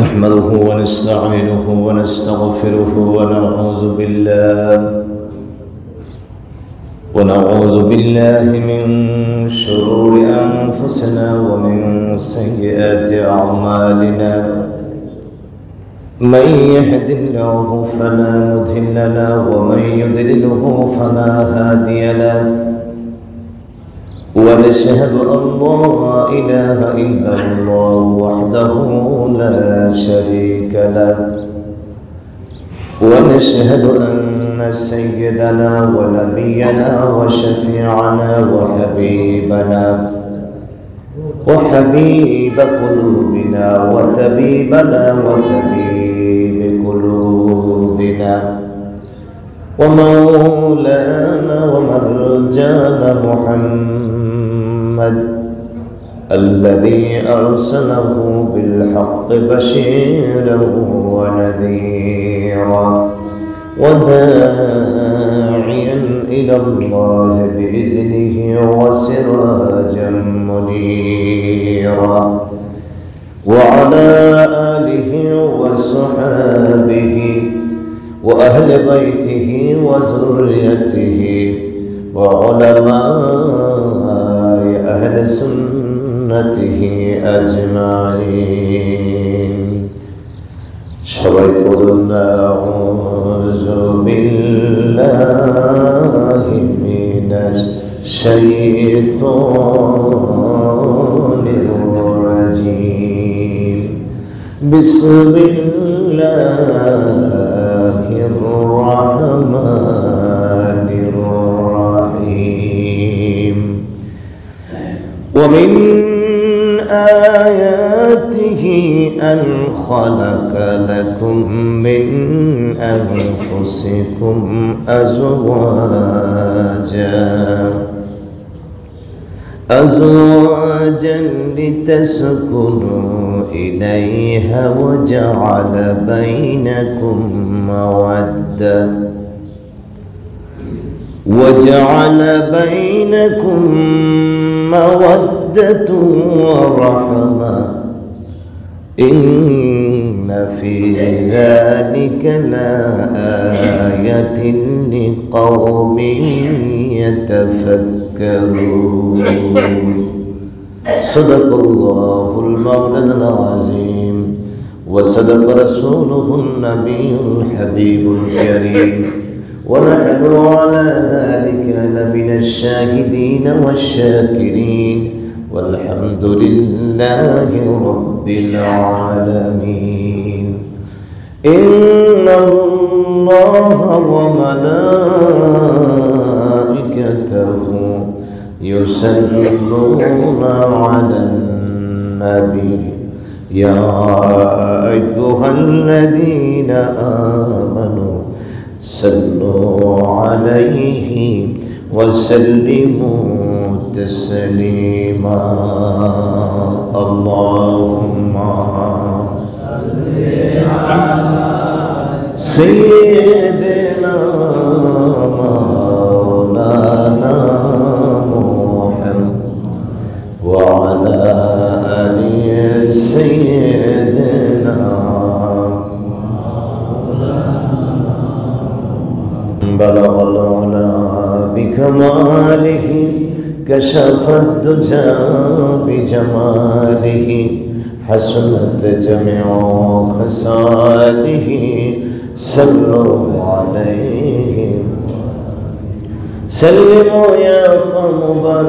نحمده ونستعينه ونستغفره ونعوذ بالله من شرور أنفسنا ومن سيئات أعمالنا. من يهد الله فلا مضل له ومن يضلله فلا هادي له. ونشهد أن لا إله إلا الله وحده لا شريك له. ونشهد أن سيدنا ونبينا وشفيعنا وحبيب قلوبنا وطبيبنا وطبيب قلوبنا ومولانا ومرجانا محمد الذي أرسله بالحق بشيرا ونذيرا وداعيا إلى الله بإذنه وسراجا منيرا. وعلى آله وصحابه وأهل بيته وذريته وعلماء أهل سنته أجمعين. সবাই পড়ুন আউযু বিল্লাহি মিনাশ শাইতানির রাজীম। বিসমিল্লাহির রাহমানির রাহিম। ومن آياته أن خلق لكم من أنفسكم أزواجا لتسكنوا إليها وجعل بينكم مودة ورحمة. إن في ذلك لآية لقوم يتفكرون. صدق الله المولى العظيم وصدق رسوله النبي الحبيب الكريم. ونحن على ذلك لمن الشاهدين والشاكرين والحمد لله رب العالمين. إن الله وملائكته يصلون على النبي يا أيها الذين آمنوا صلوا عليه وسلموا تسليما. اللهم صل على سيدنا مولانا محمد وعلى آل سيدنا بلغ العلا بكماله كشف الدجى بجماله حسنت جميع خصاله. صلوا عليه سلموا يا قوم بل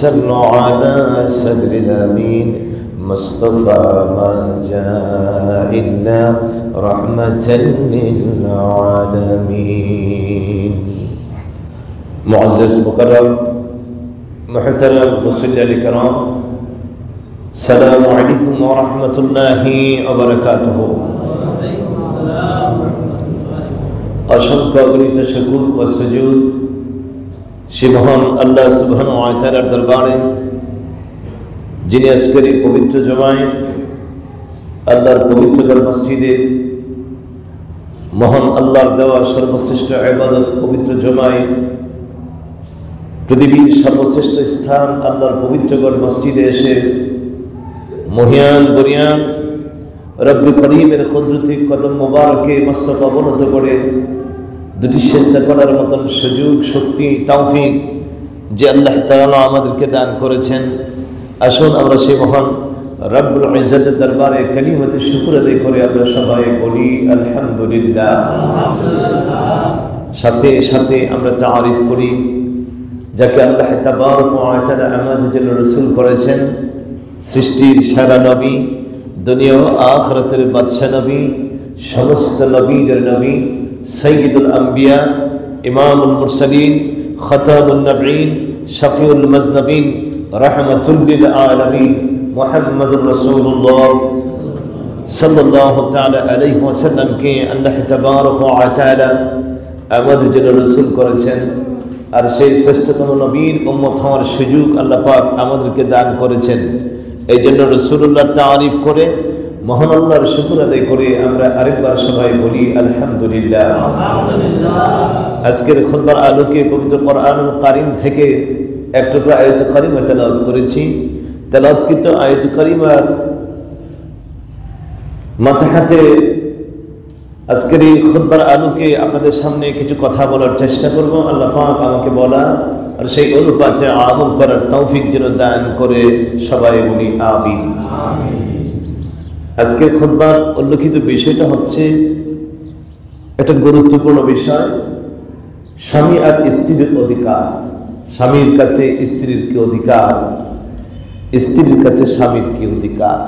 صلوا على صدر الأمين مصطفى ما جاء إلا رحمة للعالمين. معزز مكرم محترم مسلم الكرام، السلام عليكم ورحمة الله وبركاته. অসংখ্য অগণিত শুকর ও সুজুদ সে মহান আল্লাহ সুবহানাহু ওয়া তাআলার দরবারে, যিনি আজকের এই পবিত্র জমায় আল্লাহর পবিত্র মসজিদে মহান আল্লাহর দেওয়া সর্বশ্রেষ্ঠ ইবাদত পবিত্র জমায় পৃথিবীর সর্বশ্রেষ্ঠ স্থান আল্লাহর পবিত্র মসজিদে এসে মহিয়ান বরিয়ান রব্বি করিমের কুদরতি কদম মোবারকে মস্তক অবনত করে দুটি সেজদা করার মতন সুযোগ, শক্তি, তৌফিক যে আল্লাহ তাআলা আমাদেরকে দান করেছেন, আসুন আমরা সেই মহান রব্বুল ইজ্জতের দরবারে কালিমাতে শুকর আদায় করে আমরা সবাই বলি আলহামদুলিল্লাহ। সাথে সাথে আমরা তারিফ করি যাকে আল্লাহ তাবারক ওয়া তাআলা আমাদের জন্য রাসূল করেছেন, সৃষ্টির সেরা নবী, দুনিয়া ও আখিরাতের বাদশা নবী, সমস্ত নবীদের নবী, সাইয়্যিদুল আম্বিয়া, ইমামুল মুরসালিন, খাতামুন নবীন, শফিউল মুজনবিন, রাহমাতুল লিল আলামিন মুহাম্মদুর রাসূলুল্লাহ সাল্লাল্লাহু তাআলা আলাইহি ওয়াসাল্লামকে আল্লাহ তাবারক ওয়া তাআলা আমাদের জন্য রাসূল করেছেন। আর সেই শ্রেষ্ঠতম নবীর উম্মত হওয়ার সুযোগ আল্লাহ পাক আমাদেরকে দান করেছেন। এই জন্য রাসূলুল্লাহর তারিফ করে মহান আল্লাহর শুকর আদায় করে আমরা আরেকবার সবাই বলি আলহামদুলিল্লাহ। আজকের খুতবার আলোকে পবিত্র কোরআনুল কারীম থেকে এক টুকরা আয়াত কারিমা তেলাওয়াত করেছি। তেলাওয়াতকৃত আয়াত কারিমার মাথাহাতে আজকের এই খুতবার আলোকে আপনাদের সামনে কিছু কথা বলার চেষ্টা করব। আল্লাহ পাক আমাকে বলা আর সেই অনুপাতে আমল করার তৌফিক যেন দান করে সবাই বলি আমিন। আজকের খুতবার উল্লেখিত বিষয়টা হচ্ছে একটা গুরুত্বপূর্ণ বিষয়, স্বামী আর স্ত্রীর অধিকার। স্বামীর কাছে স্ত্রীর কি অধিকার, স্ত্রীর কাছে স্বামীর কি অধিকার।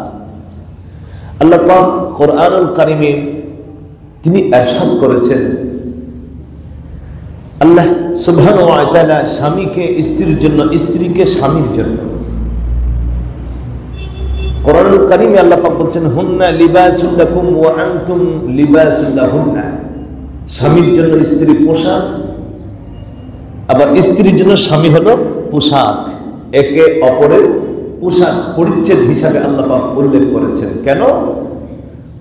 আল্লাহ পাক কোরআনুল কারীমে তিনি ইরশাদ করেছেন, আল্লাহ সুবহানাহু ওয়া তাআলা স্বামীকে স্ত্রীর জন্য, স্ত্রীকে স্বামীর জন্য। কোরআনুল কারীমে আল্লাহ পাক বলেন, হুন্না লিবাসুল লাকুম ওয়া আনতুম লিবাসুল লাহুন্না। স্বামীর জন্য স্ত্রী পোশাক, আবার স্ত্রীর জন্য স্বামী হলো পোশাক। একে অপরের পোশাক, পরিচ্ছদ হিসাবে আল্লাহ পাক উল্লেখ করেছেন। কেন?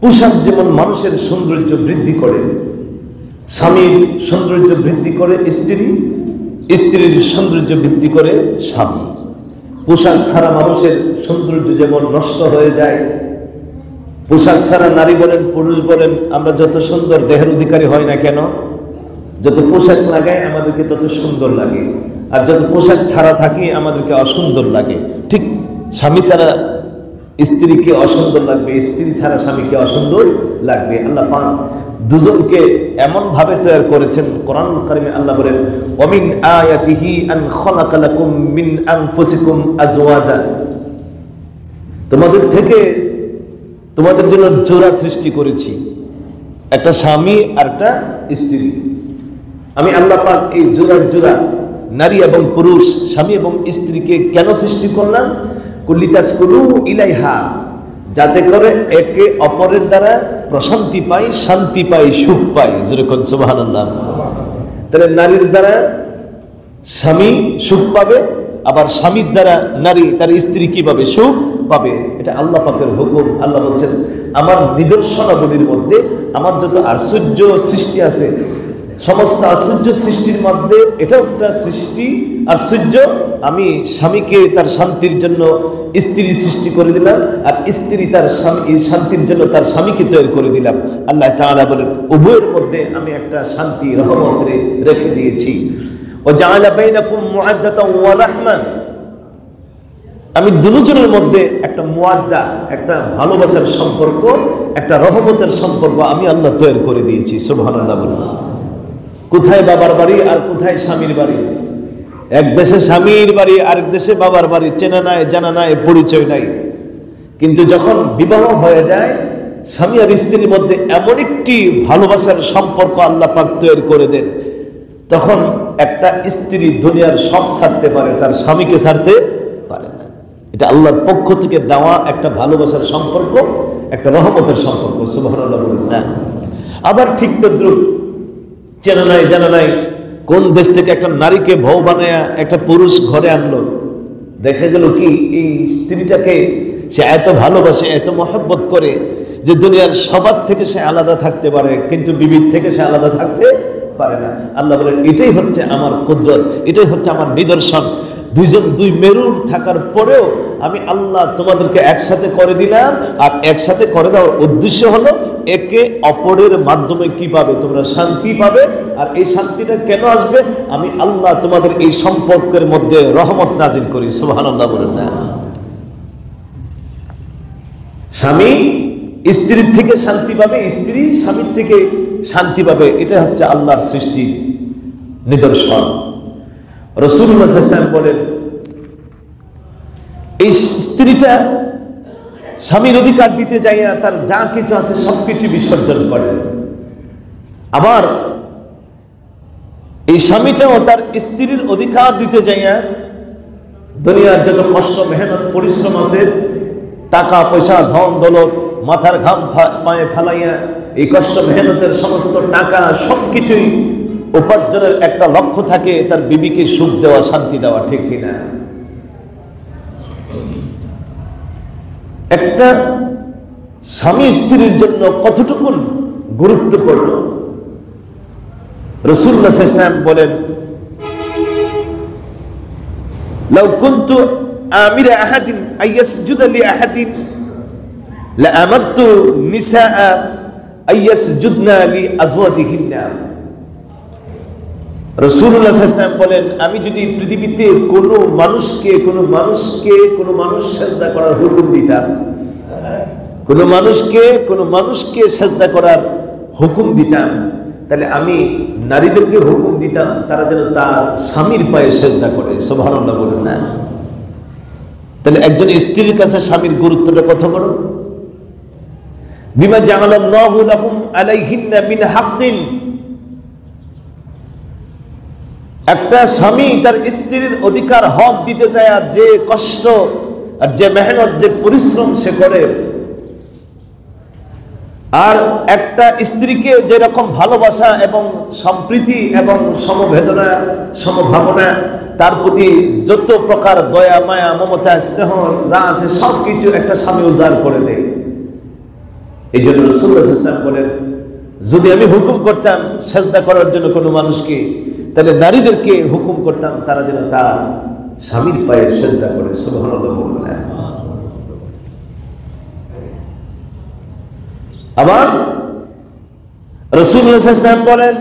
পোশাক যেমন মানুষের সৌন্দর্য বৃদ্ধি করে, স্বামীর সৌন্দর্য বৃদ্ধি করে স্ত্রী, স্ত্রীর সৌন্দর্য বৃদ্ধি করে স্বামী। পোশাক ছাড়া মানুষের সৌন্দর্য যেমন নষ্ট হয়ে যায়, পোশাক ছাড়া নারী বলেন পুরুষ বলেন আমরা যত সুন্দর দেহের অধিকারী হয় না কেন, যত পোশাক লাগাই আমাদেরকে তত সুন্দর লাগে, আর যত পোশাক ছাড়া থাকি আমাদেরকে অসুন্দর লাগে। ঠিক স্বামী ছাড়া স্ত্রীকে অসুন্দর লাগবে, স্ত্রী ছাড়া স্বামীকে অসুন্দর লাগবে। আল্লাহ পাক দুজনকে এমন ভাবে তৈরি করেছেন। কোরআনুল কারীমে আল্লাহ বলেন, ওমিন আয়াতিহি আন খালাকা লাকুম মিন আনফুসিকুম আজওয়াজা। তোমাদের থেকে তোমাদের জন্য জোড়া সৃষ্টি করেছি, একটা স্বামী আর একটা স্ত্রী। আমি আল্লাহ পাক এই জোড়া নারী এবং পুরুষ, স্বামী এবং স্ত্রীকে কেন সৃষ্টি করলাম? কুল্লিতাসকুলু ইলাইহা, যাতে করে একে অপরের দ্বারা প্রশান্তি পাই, শান্তি পাই, সুখ পাই। যেরকম সুবহানাল্লাহ। তাহলে নারীর দ্বারা স্বামী সুখ পাবে, আবার স্বামীর দ্বারা নারী তার স্ত্রী কি পাবে? সুখ পাবে। এটা আল্লাহ পাকের হুকুম। আল্লাহ বলছেন, আমার নিদর্শনাবলীর মধ্যে আমার যত আশ্চর্য সৃষ্টি আছে, সমস্ত আশ্চর্য সৃষ্টির মধ্যে এটা একটা সৃষ্টি আশ্চর্য। আমি স্বামীকে তার শান্তির জন্য স্ত্রী সৃষ্টি করে দিলাম, আর স্ত্রী তার স্বামী শান্তির জন্য তার স্বামীকে তৈরি করে দিলাম। আল্লাহ তাআলা বলেন, উভয়ের মধ্যে আমি একটা শান্তি রহমত রেখে দিয়েছি। ওয়া জাআলা বাইনাকুম মুআদ্দাতাও ওয়া রাহমা, আমি দুজনের মধ্যে একটা মুআদ্দা, একটা ভালোবাসার সম্পর্ক, একটা রহমতের সম্পর্ক আমি আল্লাহ তৈরি করে দিয়েছি। সুবহানাল্লাহ। বলুন, কোথায় বাবার বাড়ি আর কোথায় স্বামীর বাড়ি? এক দেশে স্বামীর বাড়ি, আরেক দেশে বাবার বাড়ি, চেনা নাই, জানা নাই, পরিচয় নাই। কিন্তু যখন বিবাহ হয়ে যায়, স্বামী আর স্ত্রীর মধ্যে এমন একটি ভালোবাসার সম্পর্ক আল্লাহ পাক তৈরি করে দেন, তখন একটা স্ত্রী দুনিয়ার সব ছাড়তে পারে, তার স্বামীকে ছাড়তে পারে না। এটা আল্লাহর পক্ষ থেকে দেওয়া একটা ভালোবাসার সম্পর্ক, একটা রহমতের সম্পর্ক। সুবহানাল্লাহ। বলুন না। আবার ঠিক তদ্রুপ চেনা নাই, জানা নাই, কোন দেশ থেকে একটা নারীকে বউ বানায়া একটা পুরুষ ঘরে আনলো। দেখা গেল কি এই স্ত্রীটাকে সে এত ভালোবাসে, এত মহব্বত করে যে দুনিয়ার সবার থেকে সে আলাদা থাকতে পারে, কিন্তু বিবির থেকে সে আলাদা থাকতে পারে না। আল্লাহ বলেন, এটাই হচ্ছে আমার কুদরত, এটাই হচ্ছে আমার নিদর্শন। দুইজন দুই মেরুর থাকার পরেও আমি আল্লাহ তোমাদেরকে একসাথে করে দিলাম। আর একসাথে করে দেওয়ার উদ্দেশ্য হলো একে অপরের মাধ্যমে কি পাবে? তোমরা শান্তি পাবে। আর এই শান্তিটা কেন আসবে? আমি আল্লাহ তোমাদের এই সম্পর্কের মধ্যে রহমত নাজিল করি। সুবহানাল্লাহ বলেন না? স্বামী স্ত্রীর থেকে শান্তি পাবে, স্ত্রী স্বামীর থেকে শান্তি পাবে। এটা হচ্ছে আল্লাহর সৃষ্টির নিদর্শন। রাসূলুল্লাহ সাল্লাল্লাহু আলাইহি ওয়াসাল্লাম বলেন, এই স্ত্রীটা স্বামীর অধিকার দিতে যাইয়া তার যা কিছু আছে সবকিছু বিসর্জন করে। আবার এই স্বামীটাও তার স্ত্রীর অধিকার দিতে যাইয়া দুনিয়ার যত কষ্ট মেহনত পরিশ্রম আছে, টাকা পয়সা ধন দৌলত মাথার ঘাম পায়ে ফেলাইয়া এই কষ্ট মেহনতের সমস্ত টাকা সবকিছুই উপার্জনের একটা লক্ষ্য থাকে তার বিবিকে সুখ দেওয়া, শান্তি দেওয়া, ঠিক কিনা? একটা স্বামী স্ত্রীর জন্য কতটুকু গুরুত্বপূর্ণ রাসূলুল্লাহ সাল্লাল্লাহু আলাইহি ওয়াসাল্লাম বলেন, লাউ কুনতু আমিরা আহাদিন আইয়াসজুদা লি আহাদিন লা আমারতু নিসাআ আইয়াসজুদনা লি আজওয়াজিহিন্না। রাসূলুল্লাহ সাল্লাল্লাহু আলাইহি ওয়াসাল্লাম বলেন, আমি যদি পৃথিবীতে কোনো মানুষ সিজদা করার হুকুম দিতাম, কোনো মানুষকে সিজদা করার হুকুম দিতাম, তাহলে আমি নারীদেরকে হুকুম দিতাম তারা যেন তার স্বামীর পায়ে সিজদা করে। সুবহানাল্লাহ বলেন না? তাহলে একজন স্ত্রীর কাছে স্বামীর গুরুত্বটা কত বড়। বিমা জাআলাল্লাহু লাহুম আলাইহিন্না মিন হাক্কিন। একটা স্বামী তার স্ত্রীর অধিকার হক দিতে যায়, আর যে কষ্ট আর যে মেহনত যে পরিশ্রম সে করে, আর একটা স্ত্রীকে যেরকম ভালোবাসা এবং সম্প্রীতি এবং সমবেদনা সমভাবনা, তার প্রতি যত প্রকার দয়া মায়া মমতা স্নেহ যা আছে সবকিছু একটা স্বামী উজাড় করে দেয়। এই জন্য রাসূলুল্লাহ সাল্লাল্লাহু আলাইহি ওয়াসাল্লাম বলেন, যদি আমি হুকুম করতাম সিজদা করার জন্য কোনো মানুষকে, তাহলে নারীদেরকে হুকুম করতাম তারা যেন তার স্বামীর পায়ে সিজদা করে। সুবহানাল্লাহ। আবার রাসূলুল্লাহ সাল্লাল্লাহু আলাইহি ওয়াসাল্লাম বলেন,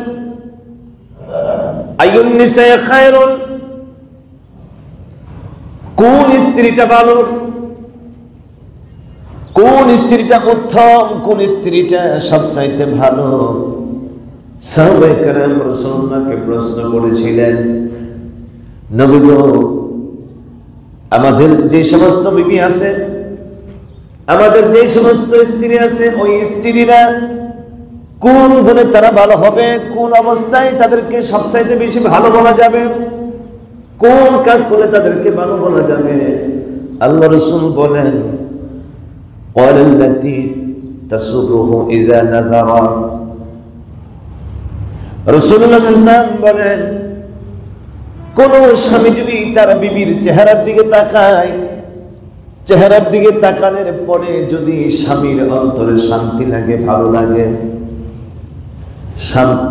আইয়ুন নিসাই খায়রুন, কোন স্ত্রীটা ভালো, কোন স্ত্রীটা উত্তম, কোন স্ত্রীটা সবচাইতে ভালো। সাহাবায়ে কেরাম রাসূলুল্লাহকে প্রশ্ন করেছিলেন, নবী গো, আমাদের যে সমস্ত বিবি আছে, আমাদের যে সমস্ত স্ত্রী আছে, ওই স্ত্রীরা কোন গুণে তারা ভালো হবে, কোন অবস্থায় তাদেরকে সবচাইতে বেশি ভালো বলা যাবে, কোন কাজ করলে তাদেরকে ভালো বলা যাবে? আল্লাহ রাসূল বলেন, ওয়াল্লাতী তাসুরুহু ইযা নাযারা। রাসূলুল্লাহ সাল্লাল্লাহু আলাইহি ওয়াসাল্লাম বলেন, কোন স্বামী যদি তার বিবির চেহারার দিকে তাকায়, চেহারার দিকে তাকানোর পরে যদি স্বামীর অন্তরে শান্তি লাগে, ভালো লাগে,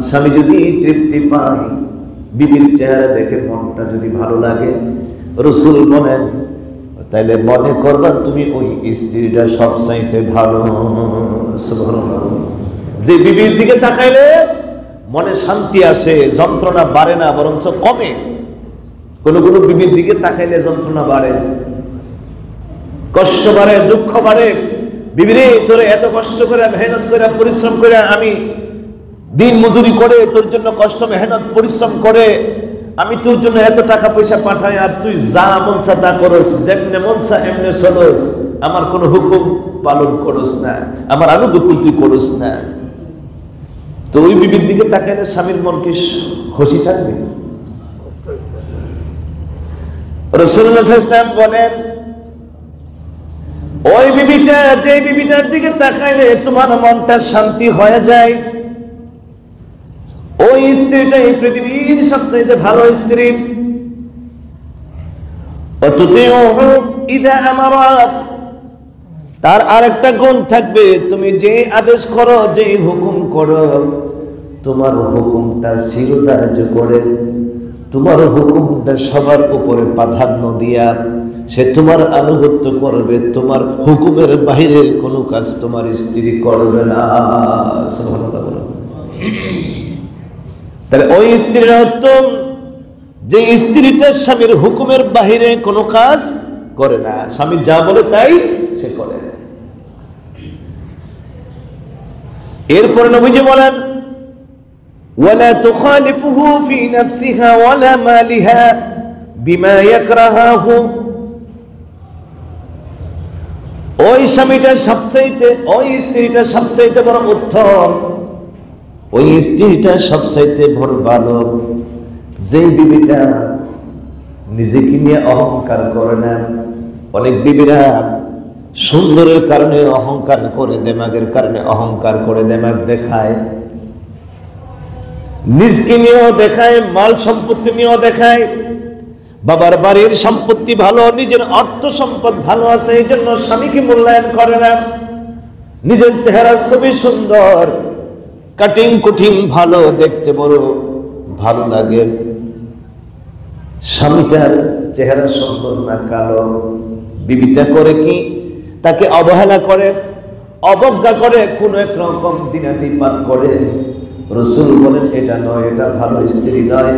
স্বামী যদি তৃপ্তি পায়, বিবির চেহারা দেখে মনটা যদি ভালো লাগে, রাসূল বলেন, তাইলে মনে করবা তুমি ওই স্ত্রীটা সবচাইতে ভালো। সুবহানাল্লাহ। যে বিবির দিকে তাকাইলে মনে শান্তি আসে, যন্ত্রণা বাড়ে না, বরং কমে। কোন কোন বিবির দিকে তাকাইলে যন্ত্রণা বাড়ে, কষ্ট বাড়ে, দুঃখ বাড়ে। বিবিরে, তোরে এত কষ্ট করে মেহনত করে পরিশ্রম করে আমি দিন মজুরি করে তোর জন্য কষ্ট মেহনত পরিশ্রম করে আমি তোর জন্য এত টাকা পয়সা পাঠাই, আর তুই যা মন চা তা করস, যেমনে মন চা এমনে চলস, আমার কোনো হুকুম পালন করস না, আমার আনুগত্য তুই করস না। তো ওই বিবির দিকে তাকাইলে স্বামীর মন কি খুশি থাকবে? রাসূলুল্লাহ সাল্লাল্লাহু আলাইহি ওয়াসাল্লাম বলেন, ওই বিবিটা, যে বিবিটার দিকে তাকাইলে তোমার মনটা শান্তি হয়ে যায়, ওই স্ত্রীটা এই পৃথিবীর সবচেয়ে ভালো স্ত্রী। অতুতিউহু ইযা আমারা, তার আরেকটা গুণ থাকবে, তুমি যে আদেশ করো, যে হুকুম করো, তোমার হুকুমটা শিরোধার্য করে, তোমার হুকুমটা সবার উপরে প্রাধান্য দিয়া সে তোমার আনুগত্য করবে, তোমার হুকুমের বাইরে কোনো কাজ তোমার স্ত্রী করবে না। সুবহানাল্লাহ। তাহলে ওই স্ত্রীর উত্তম যে স্ত্রীটা স্বামীর হুকুমের বাইরে কোনো কাজ করে না, স্বামী যা বলে তাই সে করে। এরপরে নবীজি বলেন ওয়ালা তুখালিফুহু ফি নাফসিহা ওয়ালা মালিহা বিমা ইয়াকরাহু। ওই স্বামীটা সবচাইতে, ওই স্ত্রীটা সবচাইতে বড় উত্তম, ওই স্ত্রীটা সবচাইতে বড় ভালো যে বিবিটা নিজেকে নিয়ে অহংকার করে না। অনেক বিবিরা সুন্দরের কারণে অহংকার করে, দেমাগের কারণে অহংকার করে, দেমাগ দেখায়, নিজকে নিয়েও দেখায়, মাল সম্পত্তি নিয়েও দেখায়। বাবার বাড়ির সম্পত্তি ভালো, নিজের অর্থ সম্পদ ভালো আছে, এই জন্য স্বামীকে মূল্যায়ন করে না। নিজের চেহারা ছবি সুন্দর, কাটিং কুটিং ভালো, দেখতে বড় ভালো লাগে, স্বামীটার চেহারা সুন্দর না কালো। বিবিটা করে কি, তাকে অবহেলা করে, অবজ্ঞা করে, কোন এক রকম দিনাতিপাত করে। রাসূল বলেন এটা নয়, এটা ভালো স্ত্রী নয়।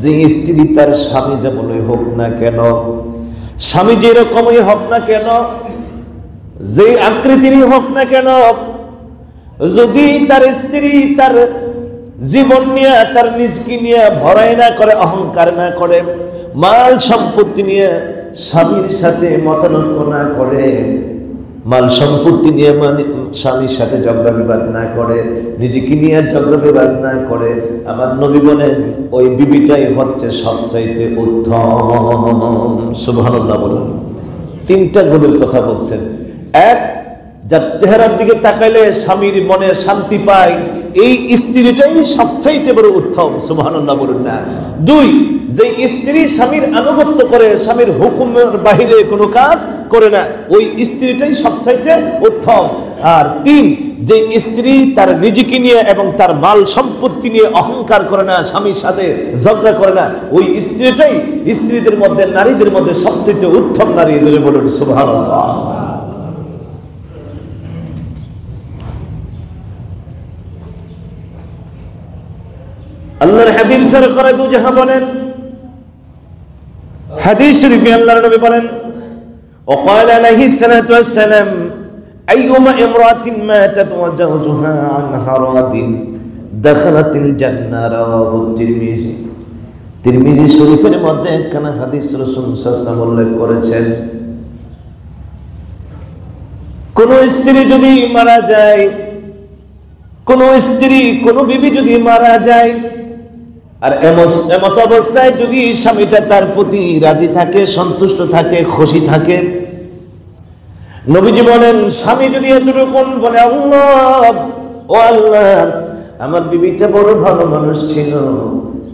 যে স্ত্রী তার স্বামী যেমনই হোক না কেন, স্বামী যেরকমই হোক না কেন, যে আকৃতিরই হোক না কেন, যদি তার স্ত্রী তার জীবন নিয়ে, তার নিজকে নিয়ে ভরাই না করে, অহংকার না করে, মাল সম্পত্তি নিয়ে স্বামীর সাথে মতানৈক্য না করে, মাল সম্পত্তি নিয়ে স্বামীর সাথে ঝগড়া বিবাদ না করে, নিজেকে নিয়ে ঝগড়া বিবাদ না করে, আমার নবী বলেন ওই বিবিটাই হচ্ছে সবচাইতে উত্তম। সুবহানাল্লাহ বলুন। তিনটা গুণের কথা বলছেন। এক, যার চেহারার দিকে তাকাইলে স্বামীর মনে শান্তি পায়, এই স্ত্রীটাই সবচাইতে বড় উত্তম। সুবহানাল্লাহ বলুন না। দুই, যে স্ত্রী স্বামীর আনুগত্য করে, স্বামীর হুকুমের বাইরে কোনো কাজ করে না, ওই স্ত্রীটাই সবচাইতে উত্তম। আর তিন, যে স্ত্রী তার নিজেকে নিয়ে এবং তার মাল সম্পত্তি নিয়ে অহংকার করে না, স্বামীর সাথে ঝগড়া করে না, ওই স্ত্রীটাই স্ত্রীদের মধ্যে, নারীদের মধ্যে সবচাইতে উত্তম নারী। যদি বলুন সুবহানাল্লাহ। আল্লাহর হাবিব সরকার দু জাহান বলেন, হাদিস শরীফে আল্লাহর নবী বলেন وقال عليه الصلاه والسلام ايما امراه ماتت وزوجها عنها راض دخلت الجنه رواه الترمذي। তিরমিজি শরীফের মধ্যে একখানা হাদিস রাসূল সাল্লাল্লাহু আলাইহি ওয়াসাল্লাম উল্লেখ করেছেন, কোন স্ত্রী যদি মারা যায়, কোন স্ত্রী, কোন বিবি যদি মারা যায়, আর এমত অবস্থায় যদি স্বামীটা তার প্রতি রাজি থাকে, সন্তুষ্ট থাকে, খুশি থাকে, নবীজি বলেন স্বামী যদি এতটুকু বলে আল্লাহ, ও আল্লাহ, আমার বিবিটা বড় ভালো মানুষ ছিল,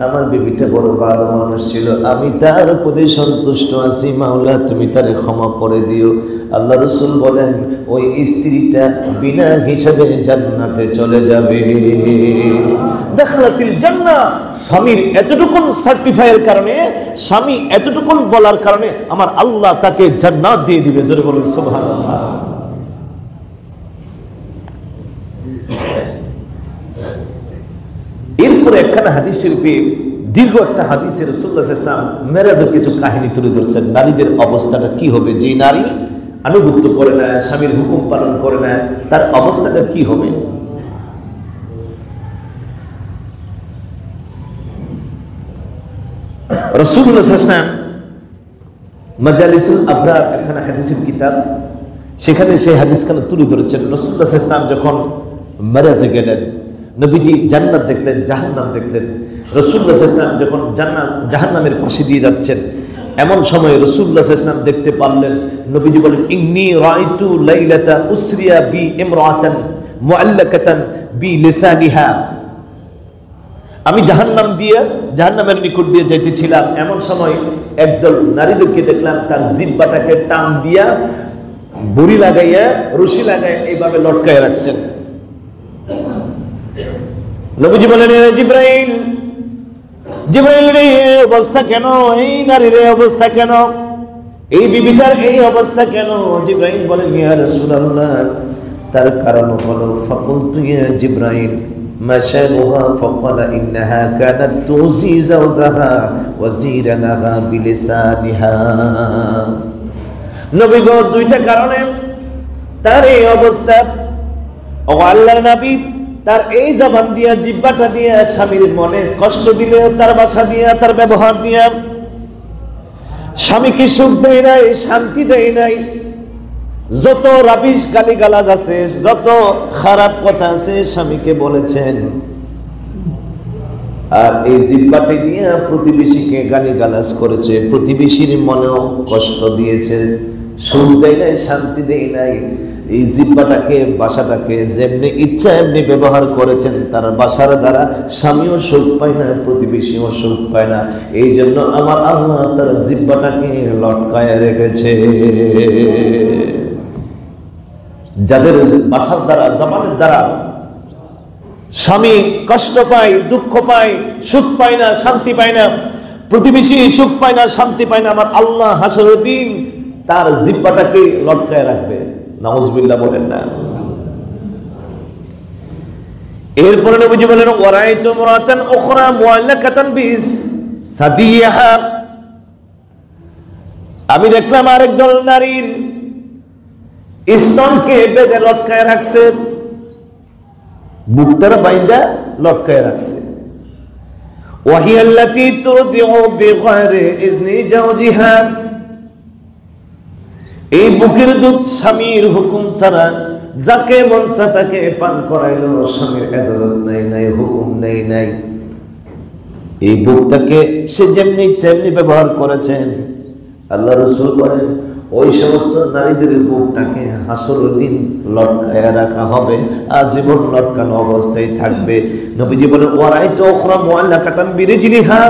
আমার বিবিটা বড় ভালো মানুষ ছিল, আমি তার প্রতি সন্তুষ্ট আছি, মাওলা তুমি তারে ক্ষমা করে দিও। আল্লাহ রাসূল বলেন ওই স্ত্রীটা বিনা হিসাবে জান্নাতে চলে যাবে। দাখালাতিল জান্নাহ, স্বামীর এতটুকুন সার্টিফাইয়ের কারণে, স্বামী এতটুকুন বলার কারণে আমার আল্লাহ তাকে জান্নাত দিয়ে দিবে। জোরে বলুন সুবহানাল্লাহ। এরপরে একখানা হাদিস শরীফে, দীর্ঘ একটা হাদিসে রাসূলুল্লাহ সাল্লাল্লাহু আলাইহি ওয়াসাল্লাম মেরাজের কিছু কাহিনী তুলে ধরছেন। নারীদের অবস্থাটা কি হবে, যে নারী আনুগত্য করে না, স্বামীর হুকুম পালন করে না, তার অবস্থাটা কি হবে। রাসূলুল্লাহ সাল্লাল্লাহু আলাইহি ওয়াসাল্লাম মাজালিসুল আবরার একখানা হাদিসের কিতাব, সেখানে সেই হাদিসখানা তুলে ধরেছেন। রাসূলুল্লাহ সাল্লাল্লাহু আলাইহি ওয়াসাল্লাম যখন মেরাজে গেলেন, নবীজি জান্নাত দেখলেন, জাহান্নাম দেখলেন। রাসূলুল্লাহ সাল্লাল্লাহু আলাইহি ওয়াসাল্লাম যখন জাহান্নামের পাশে দিয়ে যাচ্ছেন, এমন সময় রাসূলুল্লাহ সাল্লাল্লাহু আলাইহি ওয়াসাল্লাম দেখতে পারলেন, নবীজি বলেন ইন্নী রাআইতু লাইলাতা উসরিয়া বি ইমরাতান মুআল্লাকাতান বি লিসানিহা। আমি জাহান্নামের নিকট দিয়ে যাইতেছিলাম, এমন সময় একদল নারীদেরকে দেখলাম তার জিহ্বাটাকে টান দিয়া, বড়ি লাগাইয়া, রশি লাগাইয়া এইভাবে লটকায় রাখছেন। নবীজি বলেন জিবরাইল, জিবরাইল রে এই অবস্থা কেন, এই নারীর এই অবস্থা কেন, এই বিবিটার এই অবস্থা কেন? জিবরাইল বলেন ইয়া রাসূলুল্লাহ, তার কারণ হলো ফাকুলতু ইয়া জিবরাইল মা শানুহা ফাকালা ইন্নাহা কানাত তুজি যাওজাহা ওয়া জিরানাহা বিলিসানিহা। নবী গো, দুইটা কারণে তার এই অবস্থা। ও আল্লাহর নবী, তার এই জবান দিয়া, জিহ্বাটা দিয়া স্বামীর মনে কষ্ট দিলে, তার ভাষা দিয়া, তার ব্যবহার দিয়া স্বামীকে সুখ দেয় নাই, শান্তি দেয় নাই। যত রাবিশ গালিগালাজ আছে, যত খারাপ কথা আছে স্বামীকে বলেছেন। আর এই জিহ্বাটি দিয়ে প্রতিবেশীকে গালিগালাজ করেছে, প্রতিবেশীর মনেও কষ্ট দিয়েছে, সুখ দেয় নাই, শান্তি দেয় নাই। এই জিহ্বাটাকে, ভাষাটাকে যেমনি ইচ্ছা এমনি ব্যবহার করেছেন, তার ভাষার দ্বারা স্বামীও সুখ পায় না, প্রতিবেশীও সুখ পায় না। এই জন্য আমার আল্লাহ তার জিহ্বাটাকে লটকায় রেখেছে। যাদের ভাষার দ্বারা, জবানের দ্বারা স্বামী কষ্ট পায়, দুঃখ পায়, সুখ পায় না, শান্তি পায় না, প্রতিবেশী সুখ পায় না, শান্তি পায় না, আমার আল্লাহ হাসরের দিন তার জিহ্বাটাকে লটকায় রাখবে। নাউজুবিল্লাহ বলেন না। এরপরে নবীজি বলেন ওয়ারাইতু মুরাতান উখরা মুআল্লাকাতান বিস সাদিয়াহা, আমি দেখলাম আরেক দল নারীর স্তনকে বেঁধে লটকায় রাখছে, বুকটার বাইন্দা লটকায় রাখছে। ওয়াহিয়াল্লাতী তুরদিউ বিগায়রি ইজনি জাওজিহা, এই বুকের দুধ স্বামীর হুকুম ছাড়া যাকে মন চায় তাকে পান করাইলো, স্বামীর ইজাজত নাই, নাই হুকুম নেই, নাই। এই বুকটাকে সে যেমনি যেমনি ব্যবহার করেছেন, আল্লাহ রাসূল বলেন ওই সমস্ত নারীদের বুকটাকে হাসরের দিন লটকায় রাখা হবে, আজীবন লটকানো অবস্থায় থাকবে। নবীজি বলেন ওয়ারাইতু উখরা মুআল্লাকাতান বিরিজলিহা,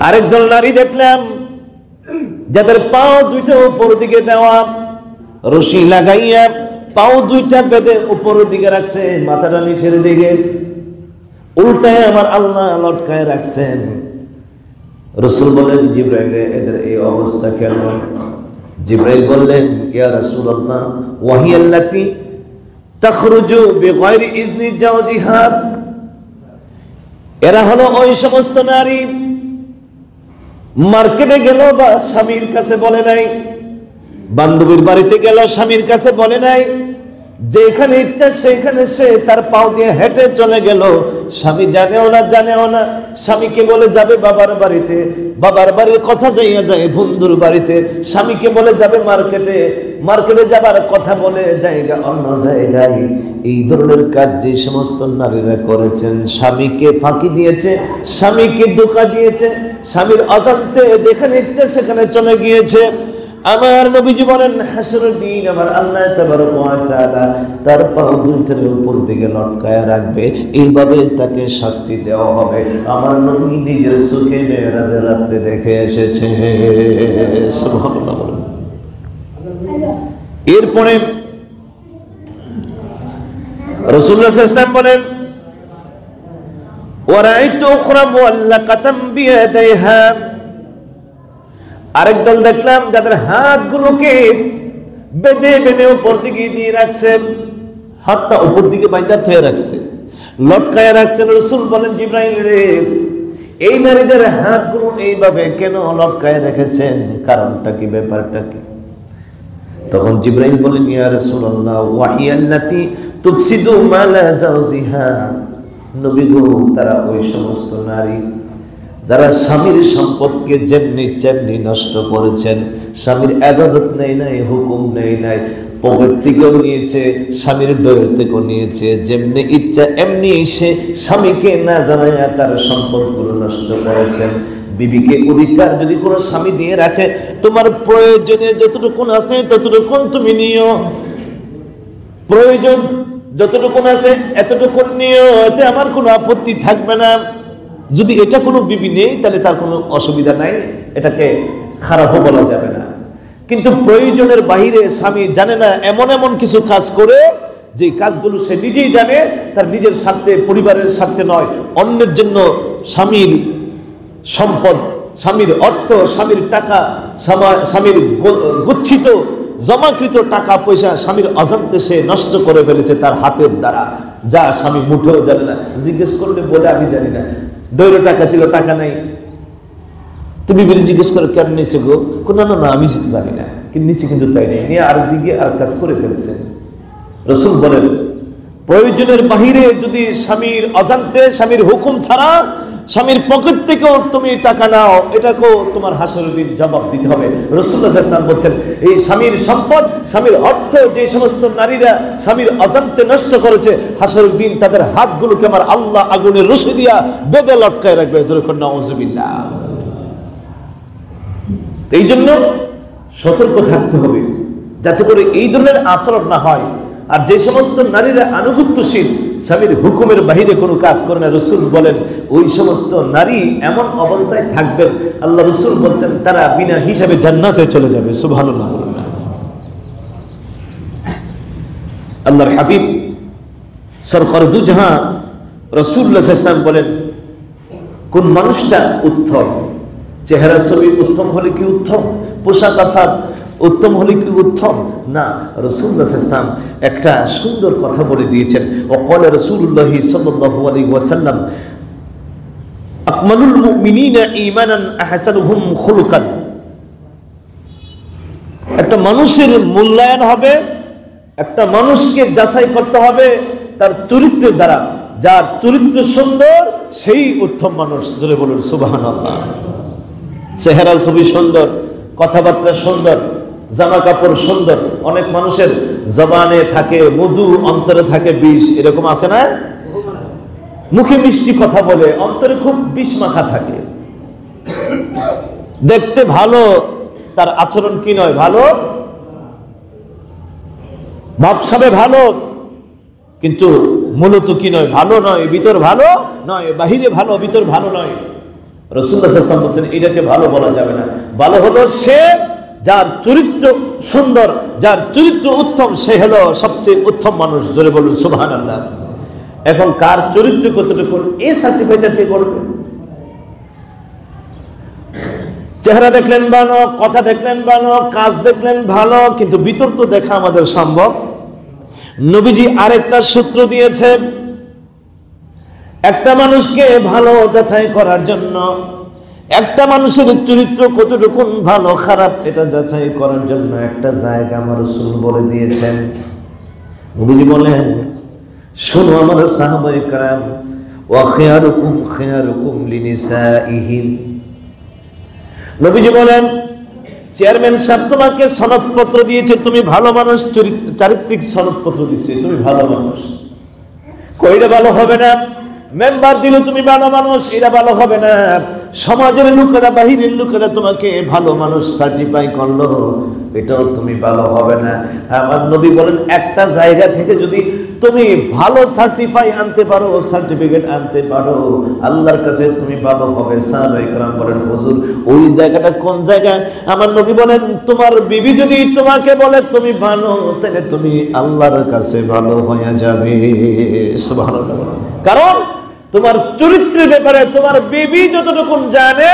আরেক দল নারী দেখলাম যাদের পাও দুইটা উপর দিকে দেওয়া, রশি লাগাইয়া পাও দুইটা বেঁধে উপর দিকে রাখছে, মাথাটা নিচের দিকে উল্টায় আমার আল্লাহ লটকায় রাখছেন। রাসূল বলেন জিবরাইল, এদের এই অবস্থা কেন? জিবরাইল বললেন ইয়া রাসূলুল্লাহ ওয়াহিয়াল্লাতী তাখরুজু বিগায়রি ইজনি জাওজিহা, এরা হলো ওই সমস্ত নারী মার্কেটে গেল বা স্বামীর কাছে বলে নাই, বান্ধবীর বাড়িতে গেল স্বামীর কাছে বলে নাই, যেখানে ইচ্ছা সেখানে সে তার পাও দিয়ে হেঁটে চলে গেল, স্বামী জানেও না, স্বামীকে বলে যাবে বাবার বাড়িতে, বাবার বাড়ির কথা যাইয়া যায় বন্ধুর বাড়িতে, স্বামীকে বলে যাবে মার্কেটে, মার্কেটে যাবার কথা বলে জায়গা অন্য জায়গায়। এই ধরনের কাজ যে সমস্ত নারীরা করেছেন, স্বামীকে ফাঁকি দিয়েছে, স্বামীকে ধোঁকা দিয়েছে, স্বামীর অজান্তে যেখানে ইচ্ছা সেখানে চলে গিয়েছে, আমার নবীজি বলেন হাসরের দিন আমার আল্লাহ তাবারক ওয়া তাআলা তার পাও দুইটার উপর দিকে লটকায় রাখবে, এইভাবে তাকে শাস্তি দেওয়া হবে। আমার নবী নিজের চোখে মেরাজের রাতে দেখে এসেছে। সুবহানাল্লাহ বলেন। এরপরে রাসূলুল্লাহ সাল্লাল্লাহু আলাইহি ওয়াসাল্লাম বলেন ওয়ারাইতু উখরা মুআল্লাকাতাম বিয়াদাইহা, আরেক দল দেখলাম যাদের হাতগুলোকে বেঁধে বেঁধে উপর দিকে দিয়ে রাখছে, হাতটা উপর দিকে বাইন্দা থয়ে রাখছে, লটকায় রাখছেন। রাসূল বলেন জিবরাইল রে, এই নারীদের হাতগুলো এইভাবে কেন লটকায় রেখেছেন, কারণটা কি, ব্যাপারটা কি? তখন জিবরাইল বলেন ইয়া রাসূলুল্লাহ ওয়াহিয়াল্লাতী তুফসিদু মালা যাওজিহা, নবী গো, তারা ওই সমস্ত নারী যারা স্বামীর সম্পদকে যেমনি যেমনি নষ্ট করেছেন, স্বামীর এজাজত নেই নাই, হুকুম নেই নাই, পকেট থেকেও নিয়েছে, স্বামীর ডয়ের থেকেও নিয়েছে, যেমনি ইচ্ছা এমনি সে স্বামীকে না জানাইয়া তার সম্পদগুলো নষ্ট করেছেন। বিবিকে অধিকার যদি কোনো স্বামী দিয়ে রাখে, তোমার প্রয়োজনে যতটুকু আছে ততটুকু তুমি নিও, প্রয়োজন যতটুকু আছে এতটুকু নিও, এতে আমার কোনো আপত্তি থাকবে না। যদি এটা কোনো বিবি নেই তাহলে তার কোনো অসুবিধা নাই, এটাকে খারাপও বলা যাবে না। কিন্তু প্রয়োজনের বাইরে স্বামী জানে না এমন এমন কিছু কাজ করে যে কাজগুলো সে নিজেই জানে, তার নিজের স্বার্থে, পরিবারের স্বার্থে নয়, অন্যের জন্য স্বামীর সম্পদ, স্বামীর অর্থ, স্বামীর টাকা, স্বামীর গচ্ছিত জমাকৃত টাকা পয়সা স্বামীর অজান্তে সে নষ্ট করে ফেলেছে তার হাতের দ্বারা, যা স্বামী মুঠেও জানে না। জিজ্ঞেস করলে বলে আমি জানি না, ডৈর টাকা ছিল, টাকা নাই। তুমি বিবির জিজ্ঞেস করে কেন নিছে গো? না না না, আমি জানি না, কিন্তু নিচে কিন্তু তাই নেই, নিয়ে আর দিকে আর কাজ করে ফেলছে। রাসূল বলেন, প্রয়োজনের বাহিরে যদি স্বামীর অজান্তে, স্বামীর হুকুম ছাড়া স্বামীর পকেট থেকেও তুমি টাকা নাও, এটাকেও তোমার হাসরের দিন জবাব দিতে হবে। রাসূলুল্লাহ সাল্লাল্লাহু আলাইহি ওয়াসাল্লাম বলছেন, এই স্বামীর সম্পদ, স্বামীর অর্থ যে সমস্ত নারীরা স্বামীর অজান্তে নষ্ট করেছে, হাসরের দিন তাদের হাতগুলোকে আমার আল্লাহ আগুনের রশি দিয়া বেঁধে লটকায় রাখবে। যখন নাউযুবিল্লাহ। এই জন্য সতর্ক থাকতে হবে যাতে করে এই ধরনের আচরণ না হয়। আর যে সমস্ত নারীরা আনুগত্যশীল, স্বামীর হুকুমের বাহিরে কোনো কাজ করে না, রাসূল বলেন ওই সমস্ত নারী এমন অবস্থায় থাকবেন, আল্লাহ রাসূল বলছেন তারা বিনা হিসাবে জান্নাতে চলে যাবে। সুবহানাল্লাহ। আল্লাহর হাবিব সরকার দু জাহান রাসূলুল্লাহ সাল্লাল্লাহু আলাইহি ওয়াসাল্লাম বলেন, কোন মানুষটা উত্তম, চেহারা ছবি উত্তম হলে কি উত্তম, পোশাক আশাক উত্তম হলে কি উত্তম না? রাসূলুল্লাহ সাল্লাল্লাহু আলাইহি ওয়াসাল্লাম একটা সুন্দর কথা বলে দিয়েছেন। ওয়াকালা রাসূলুল্লাহ সাল্লাল্লাহু আলাইহি ওয়াসাল্লাম, আকমালুল মুমিনিনা ঈমানান আহসানুহুম খুলুকান। একটা মানুষের মূল্যায়ন হবে, একটা মানুষকে যাচাই করতে হবে তার চরিত্রের দ্বারা। যার চরিত্র সুন্দর সেই উত্তম মানুষ। জোরে বলুন সুবহানাল্লাহ। চেহারা ছবি সুন্দর, কথাবার্তা সুন্দর, জামা কাপড় সুন্দর। অনেক মানুষের জবানে থাকে মধু, অন্তরে থাকে বিষ, এরকম আছে না? মুখে মিষ্টি কথা বলে, অন্তরে খুব বিষ মাখা থাকে। দেখতে ভালো, তার আচরণ কি নয় ভালো, ভাবসাবে ভালো, কিন্তু মূলত কি নয় ভালো নয়, ভিতর ভালো নয়, বাহিরে ভালো, ভিতর ভালো নয়। রাসূলুল্লাহ সাল্লাল্লাহু আলাইহি ওয়াসাল্লাম বলেন এটাকে ভালো বলা যাবে না। ভালো হলো সে যার চরিত্র সুন্দর, যার চরিত্র উত্তম, সে হলো সবচেয়ে উত্তম মানুষ। জোরে বলুন সুবহানাল্লাহ। এখন কার চরিত্র কতটুকু, এই সার্টিফাইডটা কে করবে? চেহারা দেখলেন ভালো, কথা দেখলেন ভালো, কাজ দেখলেন ভালো, কিন্তু ভিতর তো দেখা আমাদের সম্ভব। নবীজি আরেকটা সূত্র দিয়েছে, একটা মানুষকে ভালো যাচাই করার জন্য, একটা মানুষের চরিত্র কতটুকু ভালো খারাপ এটা যাচাই করার জন্য একটা জায়গা আমার রাসূল বলে দিয়েছেন। নবীজি বলেন, শোনো আমার সাহাবায়ে কেরাম, ওয়া খিয়ারুকুম খিয়ারুকুম লিনিসাইহিম। নবীজি বলেন, চেয়ারম্যান সাহেব তোমাকে সনদপত্র দিয়েছে, তুমি ভালো মানুষ, চারিত্রিক সনদপত্র দিয়েছে, তুমি ভালো মানুষ। কইটা ভালো হবে না। মেম্বার দিল তুমি ভালো মানুষ, এটা ভালো হবে না। সমাজের লোকেরা, বাহিরের লোকেরা তোমাকে ভালো মানুষ সার্টিফাই করলো, এটাও তুমি ভালো হবে না। আমার নবী বলেন, একটা জায়গা থেকে যদি তুমি ভালো সার্টিফাই আনতে পারো, সার্টিফিকেট আনতে পারো, আল্লাহর কাছে তুমি ভালো হবে। সাহাবায়ে কেরাম বলেন, হুজুর ওই জায়গাটা কোন জায়গা? আমার নবী বলেন, তোমার বিবি যদি তোমাকে বলে তুমি ভালো, তাহলে তুমি আল্লাহর কাছে ভালো হয়ে যাবে। সুবহানাল্লাহ। কারণ তোমার চরিত্রের ব্যাপারে তোমার বিবি যতটুকু জানে,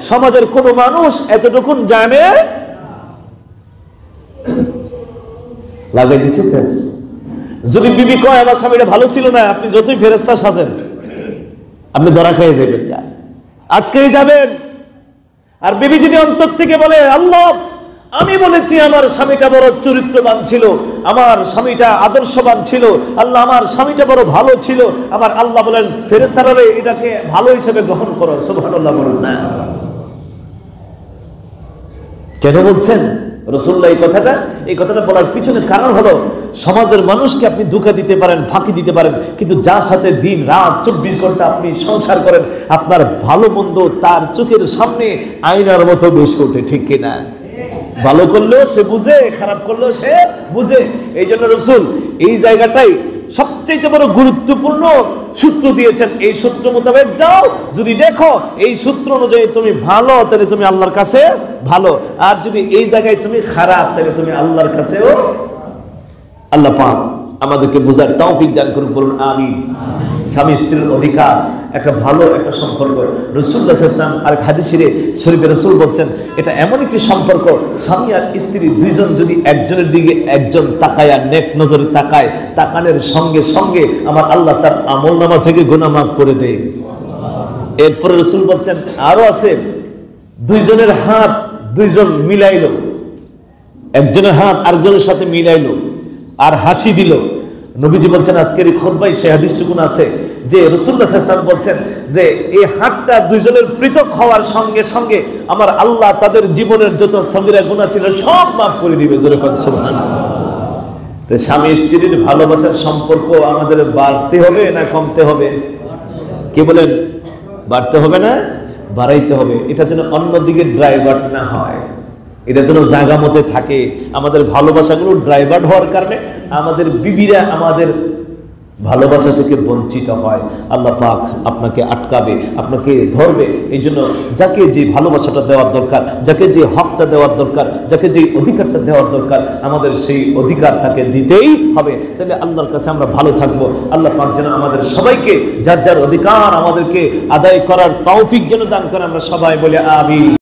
সমাজের কোন মানুষ এতটুকু জানে। লাগাই দিছে ফেস। যদি বিবি কয় আমার স্বামীটা ভালো ছিল না, আপনি যতই ফেরেশতা সাজেন আপনি ধরা খেয়ে যাবেন, আটকেই যাবেন। আর বিবি যদি অন্তর থেকে বলে, আল্লাহ আমি বলেছি আমার স্বামীটা বড় চরিত্রবান ছিল, আমার স্বামীটা আদর্শবান ছিল, আল্লাহ আমার স্বামীটা বড় ভালো ছিল, আমার আল্লাহ বলেন ফেরেশতারা এটাকে ভালো হিসেবে গ্রহণ করো। সুবহানাল্লাহ বলুন না। কেন বলছেন রাসূলুল্লাহ এই কথাটা বলার পিছনে কারণ হলো, সমাজের মানুষকে আপনি ধোঁকা দিতে পারেন, ফাঁকি দিতে পারেন, কিন্তু যার সাথে দিন রাত 24 ঘন্টা আপনি সংসার করেন, আপনার ভালো মন্দ তার চোখের সামনে আয়নার মতো বেশি ওঠে, ঠিক কিনা? ভালো করলেও সে বুঝে, খারাপ করলেও সে বুঝে। এই জন্য রাসূল এই জায়গাটাই সবচেয়ে বড় গুরুত্বপূর্ণ সূত্র দিয়েছেন। এই সূত্র মোতাবেক যাও, যদি দেখো এই সূত্র অনুযায়ী তুমি ভালো, তাহলে তুমি আল্লাহর কাছে ভালো। আর যদি এই জায়গায় তুমি খারাপ, তাহলে তুমি আল্লাহর কাছেও, আল্লাহ পাক আমাদেরকে বোঝার তৌফিক দান করুন, বলুন আমিন। স্বামী স্ত্রীর অধিকার একটা ভালো একটা সম্পর্ক। রাসূলুল্লাহ সাল্লাল্লাহু আলাইহি ওয়াসাল্লাম আর হাদিসে শরীফে রাসূল বলছেন এটা এমন একটি সম্পর্ক, স্বামী আর স্ত্রী দুইজন যদি একজনের দিকে একজন তাকায় আর নেক নজরে তাকায়, তাকানোর সঙ্গে সঙ্গে আমার আল্লাহ তার আমলনামা থেকে গুনাহ মাফ করে দেয়। এরপরে রাসূল বলছেন আরো আছে, দুইজনের হাত দুইজন মিলাইলো, একজনের হাত আরেকজনের সাথে মিলাইলো আর হাসি দিল। নবীজি বলছেন আজকের এই খুতবায় সেই হাদিসটুকুন আছে যে রাসূলুল্লাহ সাল্লাল্লাহু আলাইহি ওয়াসাল্লাম বলছেন যে এই হাতটা দুইজনের পৃথক হওয়ার সঙ্গে সঙ্গে আমার আল্লাহ তাদের জীবনের যত সগীরা গুনাহ ছিল সব মাফ করে দিবে। জোরে বলেন সুবহানাল্লাহ। তো স্বামী স্ত্রীর ভালোবাসার সম্পর্ক আমাদের বাড়তে হবে না কমতে হবে? কে বলেন? বাড়তে হবে না বাড়াইতে হবে। এটা যেন অন্যদিকে ড্রাইভার না হয়, এটা যেন জায়গা মতে থাকে। আমাদের ভালোবাসাগুলো ড্রাইভার হওয়ার কারণে আমাদের বিবিরা আমাদের ভালোবাসা থেকে বঞ্চিত হয়। আল্লাহ পাক আপনাকে আটকাবে, আপনাকে ধরবে। এই জন্য যাকে যে ভালোবাসাটা দেওয়ার দরকার, যাকে যে হকটা দেওয়ার দরকার, যাকে যে অধিকারটা দেওয়ার দরকার, আমাদের সেই অধিকার তাকে দিতেই হবে। তাহলে আল্লাহর কাছে আমরা ভালো থাকবো। আল্লাহ পাক যেন আমাদের সবাইকে যার যার অধিকার আমাদেরকে আদায় করার তৌফিক যেন দান করে। আমরা সবাই বলে আমিন।